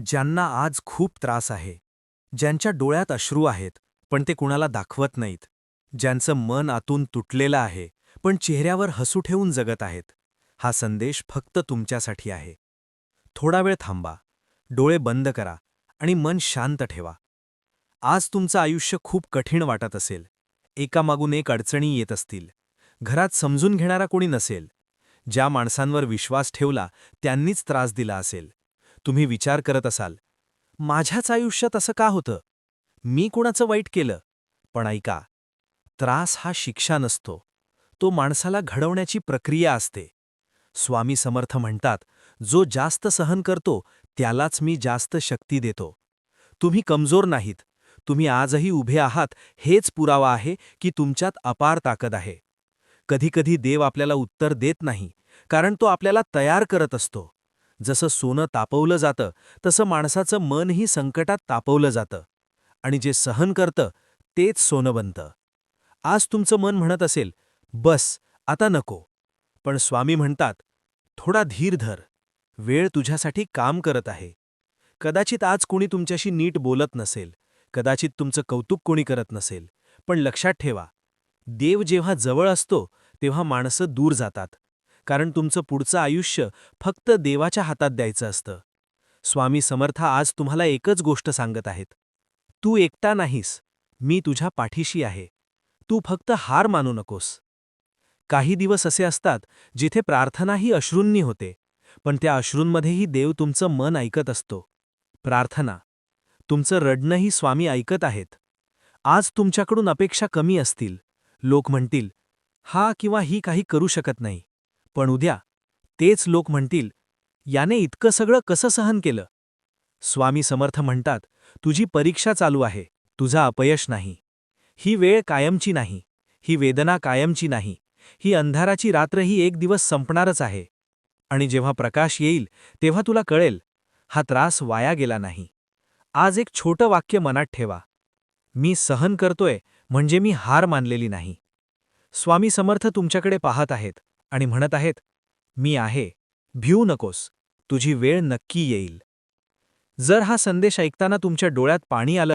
ज्यांना आज खूप त्रास आहे, ज्यांच्या डोळ्यात अश्रू आहेत, पण ते कुणाला दाखवत नाहीत, ज्यांचं मन आतून तुटलेलं आहे, पण चेहऱ्यावर हसू ठेवून जगत आहेत, हा संदेश फक्त तुमच्यासाठी आहे. थोडा वेळ थांबा, डोळे बंद करा आणि मन शांत ठेवा. आज तुमचं आयुष्य खूप कठीण वाटत असेल, एकामागून एक अडचणी येत असतील, घरात समजून घेणारा कोणी नसेल, ज्या माणसांवर विश्वास ठेवला त्यांनीच त्रास दिला असेल. तुम्ही विचार करत असाल, माझ्याच आयुष्यात असं का होतं? मी कुणाचं वाईट केलं? पण ऐका, त्रास हा शिक्षा नसतो. तो माणसाला घडवण्याची प्रक्रिया असते. स्वामी समर्थ म्हणतात, जो जास्त सहन करतो त्यालाच मी जास्त शक्ती देतो. तुम्ही कमजोर नाहीत. तुम्ही आजही उभे आहात हेच पुरावा आहे की तुमच्यात अपार ताकद आहे. कधीकधी देव आपल्याला उत्तर देत नाही, कारण तो आपल्याला तयार करत असतो. जसं सोनं तापवलं जातं, तसं माणसाचं मनही संकटात तापवलं जातं. आणि जे सहन करतं, तेच सोनं बनतं. आज तुमचं मन म्हणत असेल, बस, आता नको. पण स्वामी म्हणतात, थोडा धीर धर. वेळ तुझ्यासाठी काम करत आहे. कदाचित आज कोणी तुमच्याशी नीट बोलत नसेल, कदाचित तुमचं कौतुक कोणी करत नसेल, पण लक्षात ठेवा, देव जेव्हा जवळ असतो तेव्हा माणसं दूर जातात. कारण तुमचं पुढचं आयुष्य फक्त देवाच्या हातात द्यायचं असतं. स्वामी समर्थ आज तुम्हाला एकच गोष्ट सांगत आहेत. तू एकटा नाहीस, मी तुझ्या पाठीशी आहे. तू फक्त हार मानू नकोस. काही दिवस असे असतात जिथे प्रार्थनाही अश्रूंनी होते, पण त्या अश्रूंमध्येही देव तुमचं मन ऐकत असतो. प्रार्थना, तुमचं रडणंही स्वामी ऐकत आहेत. आज तुमच्याकडून अपेक्षा कमी असतील. लोक म्हणतील, हा किंवा ही काही करू शकत नाही. पण उद्या तेच लोक म्हणतील, याने इतकं सगळं कसं सहन केलं? स्वामी समर्थ म्हणतात, तुझी परीक्षा चालू आहे, तुझं अपयश नाही. ही वेळ कायमची नाही, ही वेदना कायमची नाही, ही अंधाराची रात्र ही एक दिवस संपणारच आहे. आणि जेव्हा प्रकाश येईल तेव्हा तुला कळेल, हा त्रास वाया गेला नाही. आज एक छोटं वाक्य मनात ठेवा, मी सहन करतोय म्हणजे मी हार मानलेली नाही. स्वामी समर्थ तुमच्याकडे पाहत आहेत आणि म्हणत आहेत, मी आहे, भिऊ नकोस, तुझी वेळ नक्की येईल. जर हा संदेश ऐकताना तुमच्या डोळ्यात पाणी आलं